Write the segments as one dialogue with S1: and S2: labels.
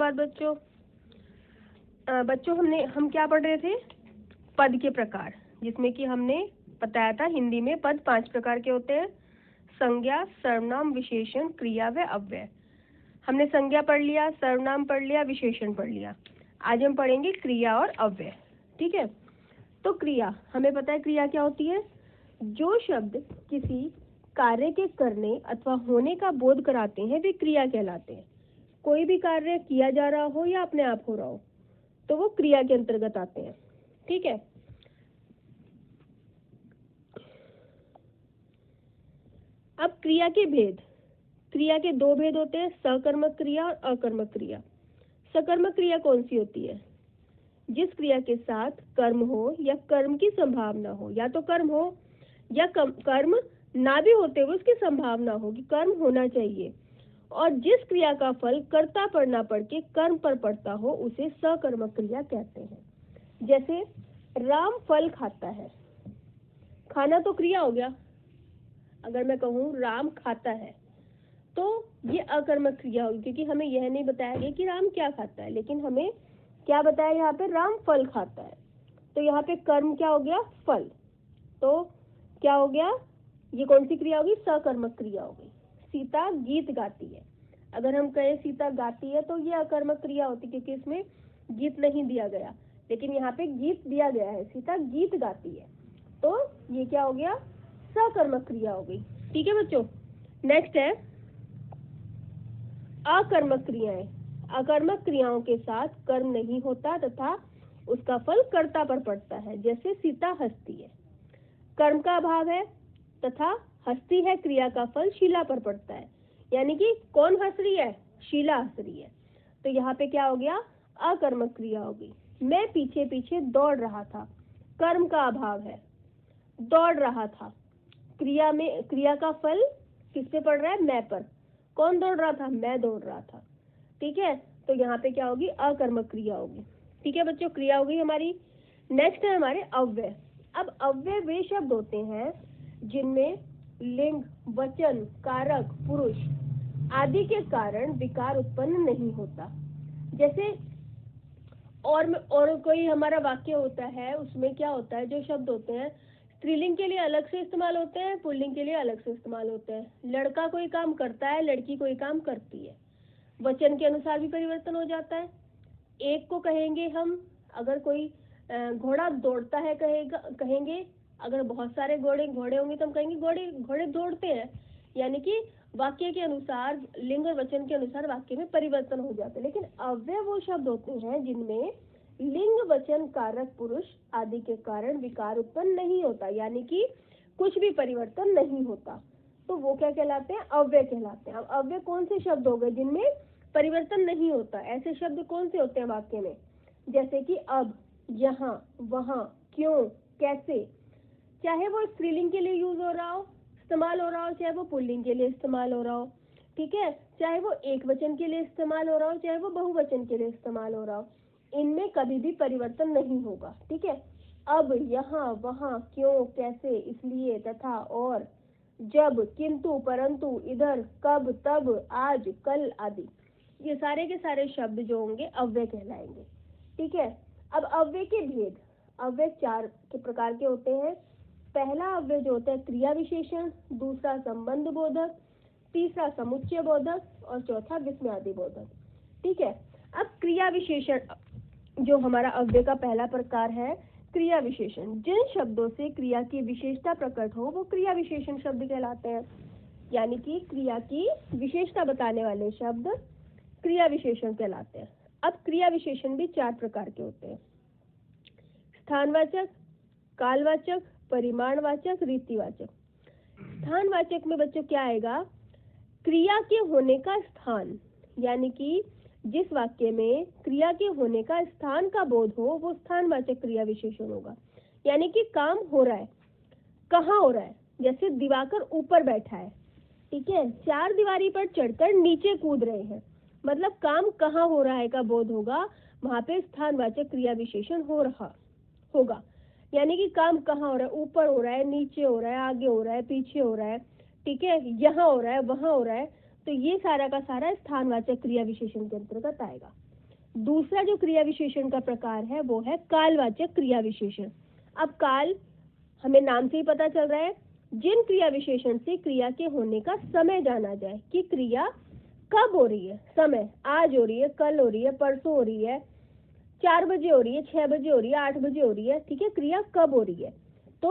S1: बात बच्चों, हम क्या पढ़ रहे थे? पद के प्रकार, जिसमें कि हमने बताया था हिंदी में पद 5 प्रकार के होते हैं: संज्ञा, सर्वनाम, विशेषण, क्रिया व अव्यय। हमने संज्ञा पढ़ लिया, सर्वनाम पढ़ लिया, विशेषण पढ़ लिया। आज हम पढ़ेंगे क्रिया और अव्यय। ठीक है, तो क्रिया, हमें पता है क्रिया क्या होती है? जो शब्द किसी कार्य के करने अथवा होने का बोध कराते हैं वे क्रिया कहलाते हैं। कोई भी कार्य किया जा रहा हो या अपने आप हो रहा हो तो वो क्रिया के अंतर्गत आते हैं। ठीक है, अब क्रिया के भेद। क्रिया के 2 भेद होते हैं, सकर्मक क्रिया और अकर्मक क्रिया। सकर्मक क्रिया कौन सी होती है? जिस क्रिया के साथ कर्म हो या कर्म की संभावना हो, या तो कर्म हो या कर्म ना भी होते हुए उसकी संभावना हो कि कर्म होना चाहिए, और जिस क्रिया का फल कर्ता पर ना पड़ के कर्म पर पड़ता हो उसे सकर्मक क्रिया कहते हैं। जैसे राम फल खाता है, खाना तो क्रिया हो गया। अगर मैं कहूँ राम खाता है तो ये अकर्मक क्रिया होगी, क्योंकि हमें यह नहीं बताया गया कि राम क्या खाता है, लेकिन हमें क्या बताया यहाँ पे? राम फल खाता है। तो यहाँ पे कर्म क्या हो गया? फल। तो क्या हो गया? ये कौन सी क्रिया होगी? सकर्मक क्रिया हो गई। सीता गीत गाती है, अगर हम कहें सीता गाती है तो ये अकर्मक क्रिया होती, क्योंकि इसमें गीत नहीं दिया गया, लेकिन यहाँ पे गीत दिया गया है, सीता गीत गाती है, तो ये क्या हो गया? सकर्मक क्रिया हो गई। ठीक है बच्चों, नेक्स्ट है अकर्मक क्रियाएं। अकर्मक क्रियाओं के साथ कर्म नहीं होता तथा उसका फल कर्ता पर पड़ता है। जैसे सीता हंसती है, कर्म का अभाव है तथा हंसती है, क्रिया का फल शीला पर पड़ता है। यानी कि कौन हंस रही है? शीला हंस रही है। तो यहाँ पे क्या हो गया? अकर्मक क्रिया हो गई। मैं पीछे पीछे दौड़ रहा था, कर्म का अभाव है, दौड़ रहा था, क्रिया का फल किस पे पड़ रहा है? मैं पर। कौन दौड़ रहा था? मैं दौड़ रहा था। ठीक है, तो यहाँ पे क्या होगी? अकर्मक क्रिया होगी। ठीक है बच्चों, क्रिया हो गई हमारी। नेक्स्ट है हमारे अव्यय। अब अव्यय वे शब्द होते हैं जिनमें लिंग, वचन, कारक, पुरुष आदि के कारण विकार उत्पन्न नहीं होता। जैसे और कोई हमारा वाक्य होता है, उसमें क्या होता है? जो शब्द होते हैं स्त्रीलिंग के लिए अलग से इस्तेमाल होते हैं, पुल्लिंग के लिए अलग से इस्तेमाल होते हैं। लड़का कोई काम करता है, लड़की कोई काम करती है, वचन के अनुसार भी परिवर्तन हो जाता है। एक को कहेंगे हम, अगर कोई घोड़ा दौड़ता है कहेंगे, अगर बहुत सारे घोड़े होंगे तो हम कहेंगे घोड़े दौड़ते हैं। यानी कि वाक्य के अनुसार, लिंग और वचन के अनुसार वाक्य में परिवर्तन हो जाते हैं। लेकिन अव्यय वो शब्द होते हैं जिनमें लिंग, वचन, कारक, पुरुष आदि के कारण विकार उत्पन्न नहीं होता, यानी कि कुछ भी परिवर्तन नहीं होता, तो वो क्या कहलाते हैं? अव्यय कहलाते हैं। अब अव्यय कौन से शब्द हो गए जिनमें परिवर्तन नहीं होता? ऐसे शब्द कौन से होते हैं वाक्य में? जैसे कि अब, यहाँ, वहाँ, क्यों, कैसे। चाहे वो स्त्रीलिंग के लिए यूज हो रहा हो, इस्तेमाल हो रहा हो, चाहे वो पुल्लिंग के लिए इस्तेमाल हो रहा हो। ठीक है, चाहे वो एक वचन के लिए इस्तेमाल हो रहा हो, चाहे वो बहुवचन के लिए इस्तेमाल हो रहा हो, इनमें कभी भी परिवर्तन नहीं होगा। ठीक है, अब, यहाँ, वहाँ, क्यों, कैसे, इसलिए, तथा, और, जब, किंतु, परंतु, इधर, कब, तब, आज, कल आदि, ये सारे के सारे शब्द जो होंगे अव्यय कहलाएंगे। ठीक है, अब अव्यय के भेद। अव्यय 4 के प्रकार के होते हैं। पहला अव्यय जो होता है क्रिया विशेषण, दूसरा संबंध बोधक, तीसरा समुच्चय बोधक और चौथा विस्मयादि बोधक। ठीक है, अब क्रिया विशेषण जो हमारा अव्यय का पहला प्रकार है, क्रिया विशेषण। जिन शब्दों से क्रिया की विशेषता प्रकट हो वो क्रिया विशेषण शब्द कहलाते हैं। यानी कि क्रिया की विशेषता बताने वाले शब्द क्रिया विशेषण कहलाते हैं। अब क्रिया विशेषण भी 4 प्रकार के होते हैं: स्थानवाचक, कालवाचक, परिमाणवाचक, रीतिवाचक। स्थानवाचक में बच्चों क्या आएगा? क्रिया के होने का स्थान, यानी कि जिस वाक्य में क्रिया के होने का स्थान का बोध हो वो स्थानवाचक क्रिया विशेषण होगा। यानी कि काम हो रहा है, कहाँ हो रहा है? जैसे दिवाकर ऊपर बैठा है, ठीक है, 4 दीवारी पर चढ़कर नीचे कूद रहे हैं, मतलब काम कहाँ हो रहा है का बोध होगा, वहां पे स्थानवाचक क्रिया विशेषण हो रहा होगा। यानी कि काम कहाँ हो रहा है? ऊपर हो रहा है, नीचे हो रहा है, आगे हो रहा है, पीछे हो रहा है, ठीक है, यहाँ हो रहा है, वहां हो रहा है, तो ये सारा का सारा स्थानवाचक क्रिया विशेषण के अंतर्गत आएगा। दूसरा जो क्रिया विशेषण का प्रकार है वो है कालवाचक क्रिया विशेषण। अब काल हमें नाम से ही पता चल रहा है, जिन क्रिया विशेषण से क्रिया के होने का समय जाना जाए कि क्रिया कब हो रही है, समय आज हो रही है, कल हो रही है, परसों हो रही है, 4 बजे हो रही है, 6 बजे हो रही है, 8 बजे हो रही है, ठीक है, क्रिया कब हो रही है, तो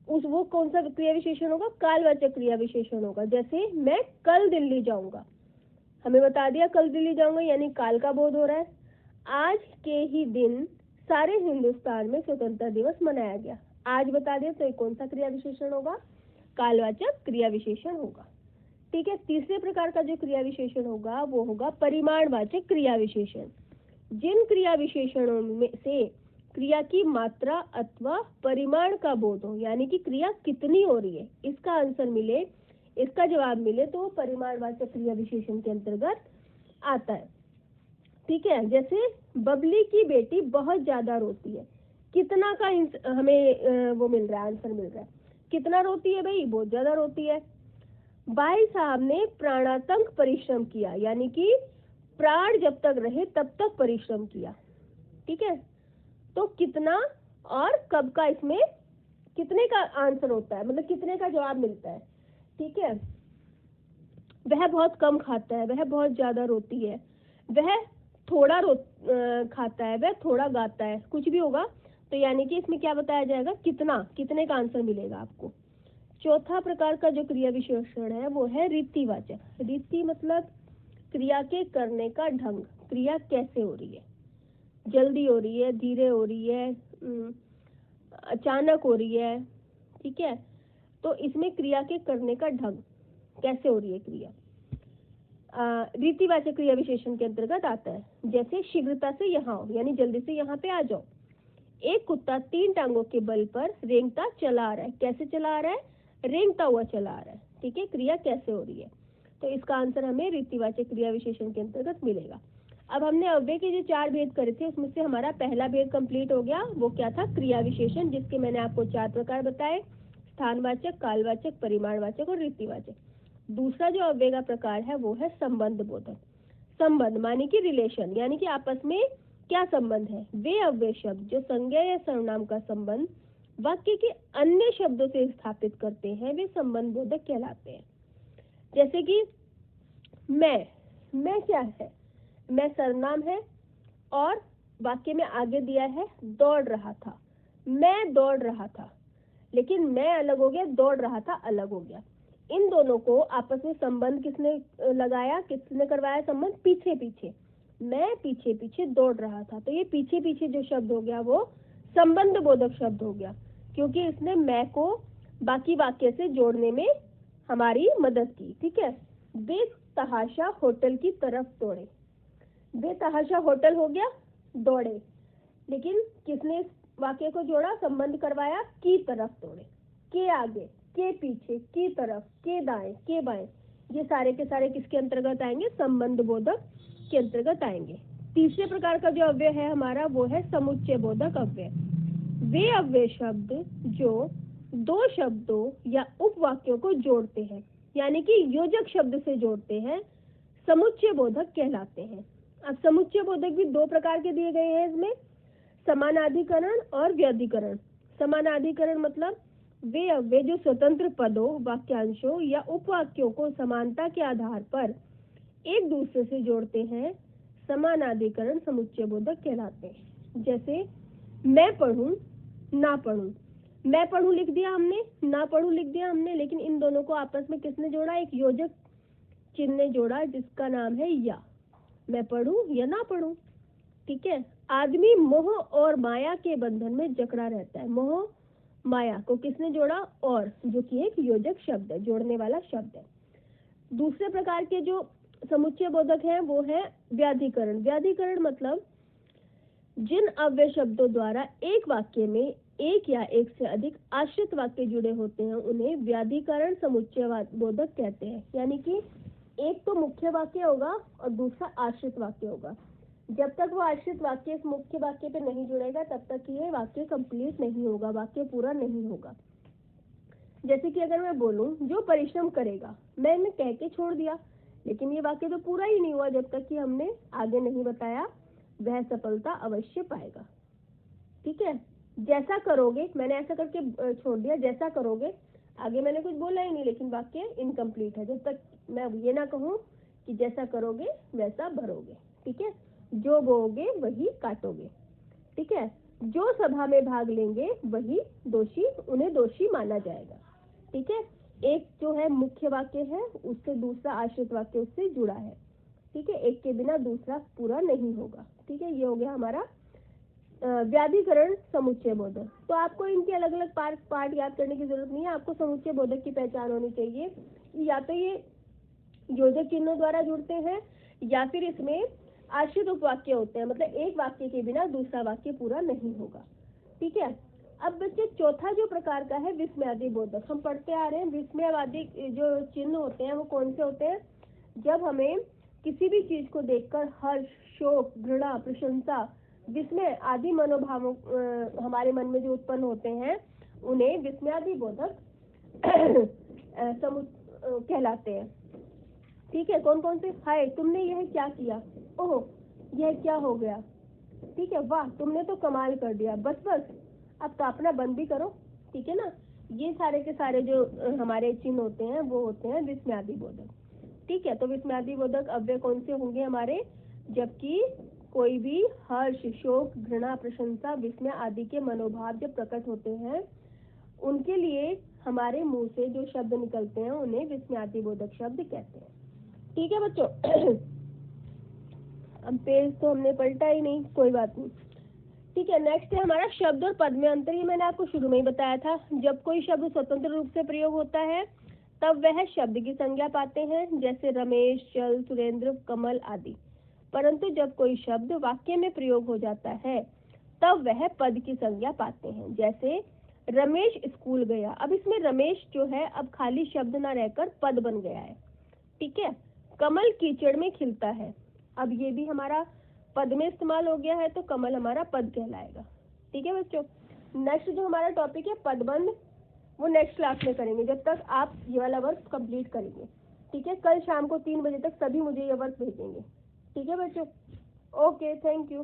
S1: वो कौन सा क्रिया विशेषण होगा, कालवाचक क्रिया विशेषण होगा। जैसे मैं कल दिल्ली जाऊंगा, हमें बता दिया कल दिल्ली जाऊंगा यानी काल का बोध हो रहा है। आज के ही दिन सारे हिंदुस्तान में स्वतंत्रता दिवस मनाया गया, आज बता दिया, तो ये कौन सा क्रिया विशेषण होगा, कालवाचक क्रिया विशेषण होगा। ठीक है, तीसरे प्रकार का जो क्रिया विशेषण होगा वो होगा परिमाणवाचक क्रिया विशेषण। जिन क्रिया विशेषणों में से क्रिया की मात्रा अथवा परिमाण का बोध हो, यानी कि क्रिया कितनी हो रही है, इसका आंसर मिले, इसका जवाब मिले, तो परिमाणवाचक क्रिया विशेषण के अंतर्गत आता है। ठीक है, जैसे बबली की बेटी बहुत ज्यादा रोती है, कितना का हमें वो मिल रहा है, आंसर मिल रहा है, कितना रोती है भाई, बहुत ज्यादा रोती है। भाई साहब ने प्राणांतक परिश्रम किया, यानी कि प्राण जब तक रहे तब तक परिश्रम किया। ठीक है, तो कितना और कब का, इसमें कितने का आंसर होता है, मतलब कितने का जवाब मिलता है। ठीक है, वह बहुत कम खाता है, वह बहुत ज्यादा रोती है, वह थोड़ा खाता है, वह थोड़ा गाता है, कुछ भी होगा, तो यानी कि इसमें क्या बताया जाएगा, कितना, कितने का आंसर मिलेगा आपको। चौथा प्रकार का जो क्रिया विशेषण है वो है रीतिवाचक। रीति मतलब क्रिया के करने का ढंग, क्रिया कैसे हो रही है, जल्दी हो रही है, धीरे हो रही है, अचानक हो रही है। ठीक है, तो इसमें क्रिया के करने का ढंग कैसे हो रही है क्रिया, रीतिवाचक क्रिया विशेषण के अंतर्गत आता है। जैसे शीघ्रता से यहाँ आओ, यानी जल्दी से यहाँ पे आ जाओ। एक कुत्ता 3 टांगों के बल पर रेंगता चला आ रहा है, कैसे चला आ रहा है, रेंगता हुआ चला आ रहा है। ठीक है, क्रिया कैसे हो रही है, तो इसका आंसर हमें रीतिवाचक क्रिया विशेषण के अंतर्गत मिलेगा। अब हमने अव्यय के जो 4 भेद करे थे उसमें से हमारा पहला भेद कंप्लीट हो गया, वो क्या था, क्रिया विशेषण, जिसके मैंने आपको 4 प्रकार बताए, स्थानवाचक, कालवाचक, परिमाणवाचक और रीतिवाचक। दूसरा जो अव्यय का प्रकार है वो है संबंध बोधक। संबंध माने कि रिलेशन, यानी कि आपस में क्या संबंध है, वे अव्यय शब्द जो संज्ञा या सर्वनाम का संबंध वाक्य के अन्य शब्दों से स्थापित करते हैं वे संबंध बोधक कहलाते हैं। जैसे कि मैं क्या है, मैं सर्वनाम है और वाक्य में आगे दिया है दौड़ रहा था, मैं दौड़ रहा था, लेकिन मैं अलग हो गया, दौड़ रहा था अलग हो गया। इन दोनों को आपस में संबंध किसने लगाया, किसने करवाया संबंध, पीछे पीछे, मैं पीछे पीछे दौड़ रहा था, तो ये पीछे पीछे जो शब्द हो गया वो संबंध बोधक शब्द हो गया, क्योंकि इसने मैं को बाकी वाक्य से जोड़ने में हमारी मदद की। ठीक है, बेतहाशा होटल की तरफ दौड़े, बेतहाशा होटल हो गया, दौड़े, लेकिन किसने इस वाक्य को जोड़ा, संबंध करवाया, की तरफ दौड़े, के आगे, के पीछे, की तरफ, के दाएं, के बाएं, ये सारे के सारे किसके अंतर्गत आएंगे, संबंध बोधक के अंतर्गत आएंगे। तीसरे प्रकार का जो अव्यय है हमारा वो है समुच्चय बोधक अव्यय। वे अव्यय शब्द जो दो शब्दों या उपवाक्यों को जोड़ते हैं, यानी कि योजक शब्द से जोड़ते हैं, समुच्चय बोधक कहलाते हैं। अब समुच्चय बोधक भी 2 प्रकार के दिए गए हैं इसमें, समानाधिकरण और व्यधिकरण। समानाधिकरण मतलब वे अव्यय जो स्वतंत्र पदों, वाक्यांशों या उपवाक्यों को समानता के आधार पर एक दूसरे से जोड़ते हैं, समानाधिकरण समुच्चय बोधक कहलाते हैं। जैसे मैं पढ़ूं, ना पढ़ूं, मैं पढ़ूं लिख दिया हमने, ना पढ़ूं लिख दिया हमने, लेकिन इन दोनों को आपस में किसने जोड़ा, एक योजक चिन्ह ने जोड़ा जिसका नाम है या, मैं पढ़ूं या ना पढ़ूं। ठीक है, आदमी मोह और माया के बंधन में जकड़ा रहता है, मोह माया को किसने जोड़ा, और, जो कि एक योजक शब्द है, जोड़ने वाला शब्द है। दूसरे प्रकार के जो समुच्चय बोधक हैं वो है व्याधिकरण। व्याधिकरण मतलब जिन अव्यय शब्दों द्वारा एक वाक्य में एक या एक से अधिक आश्रित वाक्य जुड़े होते हैं उन्हें व्याधिकरण समुच्चय बोधक कहते हैं। यानी कि एक तो मुख्य वाक्य होगा और दूसरा आश्रित वाक्य होगा, जब तक वो आश्रित वाक्य इस मुख्य वाक्य पे नहीं जुड़ेगा तब तक ये वाक्य कंप्लीट नहीं होगा, वाक्य पूरा नहीं होगा। जैसे कि अगर मैं बोलूं जो परिश्रम करेगा, मैंने कह के छोड़ दिया, लेकिन ये वाक्य तो पूरा ही नहीं हुआ जब तक कि हमने आगे नहीं बताया वह सफलता अवश्य पाएगा। ठीक है, जैसा करोगे, मैंने ऐसा करके छोड़ दिया, जैसा करोगे, आगे मैंने कुछ बोला ही नहीं, लेकिन वाक्य इनकम्प्लीट है जब तक मैं ये ना कहूँ कि जैसा करोगे वैसा भरोगे। ठीक है, जो बोओगे वही काटोगे। ठीक है, जो सभा में भाग लेंगे वही दोषी, उन्हें दोषी माना जाएगा। ठीक है, एक जो है मुख्य वाक्य है, उससे दूसरा आश्रित वाक्य उससे जुड़ा है। ठीक है, एक के बिना दूसरा पूरा नहीं होगा। ठीक है, ये हो गया हमारा व्याधिकरण समुच्चय बोधक। तो आपको इनके अलग अलग पार्ट याद करने की जरूरत नहीं है, आपको समुच्चय बोधक की पहचान होनी चाहिए। या तो ये योजक चिन्हों द्वारा जुड़ते हैं या फिर इसमें आश्रित उपवाक्य होते हैं, मतलब एक वाक्य के बिना दूसरा वाक्य पूरा नहीं होगा। ठीक है, अब बच्चे चौथा जो प्रकार का है विस्मयादि बोधक, हम पढ़ते आ रहे हैं। विस्मयवादी जो चिन्ह होते हैं वो कौन से होते हैं? जब हमें किसी भी चीज को देखकर हर्ष, शोक, घृणा, प्रशंसा, विस्मय आदि मनोभावों हमारे मन में जो उत्पन्न होते हैं उन्हें विस्मयादि बोधक कहलाते हैं। ठीक है, कौन कौन से? हाय, तुमने यह क्या किया, ओह यह क्या हो गया, ठीक है, वाह तुमने तो कमाल कर दिया, बस बस अब कांपना बंद भी करो। ठीक है ना, ये सारे के सारे जो हमारे चिन्ह होते हैं वो होते हैं विस्मयादि बोधक। ठीक है, तो विस्मयादि बोधक अव्यय कौन से होंगे हमारे? जबकि कोई भी हर्ष, शोक, घृणा, प्रशंसा, विस्मय आदि के मनोभाव जब प्रकट होते हैं उनके लिए हमारे मुंह से जो शब्द निकलते हैं उन्हें विस्मयादि बोधक शब्द कहते हैं। ठीक है बच्चों, अब पेज तो हमने पलटा ही नहीं, कोई बात नहीं। ठीक है, नेक्स्ट है हमारा शब्द और पद में अंतर। ये मैंने आपको शुरू में ही बताया था, जब कोई शब्द स्वतंत्र रूप से प्रयोग होता है तब वह शब्द की संज्ञा पाते हैं, जैसे रमेश, चल, सुरेंद्र, कमल आदि। परंतु जब कोई शब्द वाक्य में प्रयोग हो जाता है तब वह पद की संज्ञा पाते हैं, जैसे रमेश स्कूल गया। अब इसमें रमेश जो है अब खाली शब्द ना रहकर पद बन गया है। ठीक है, कमल कीचड़ में खिलता है, अब ये भी हमारा पद में इस्तेमाल हो गया है, तो कमल हमारा पद कहलाएगा। ठीक है बच्चों, नेक्स्ट जो हमारा टॉपिक है पदबंध, वो नेक्स्ट क्लास में करेंगे, जब तक आप ये वाला वर्क कंप्लीट करेंगे। ठीक है, कल शाम को 3 बजे तक सभी मुझे ये वर्क भेजेंगे। ठीक है बच्चों, ओके, थैंक यू।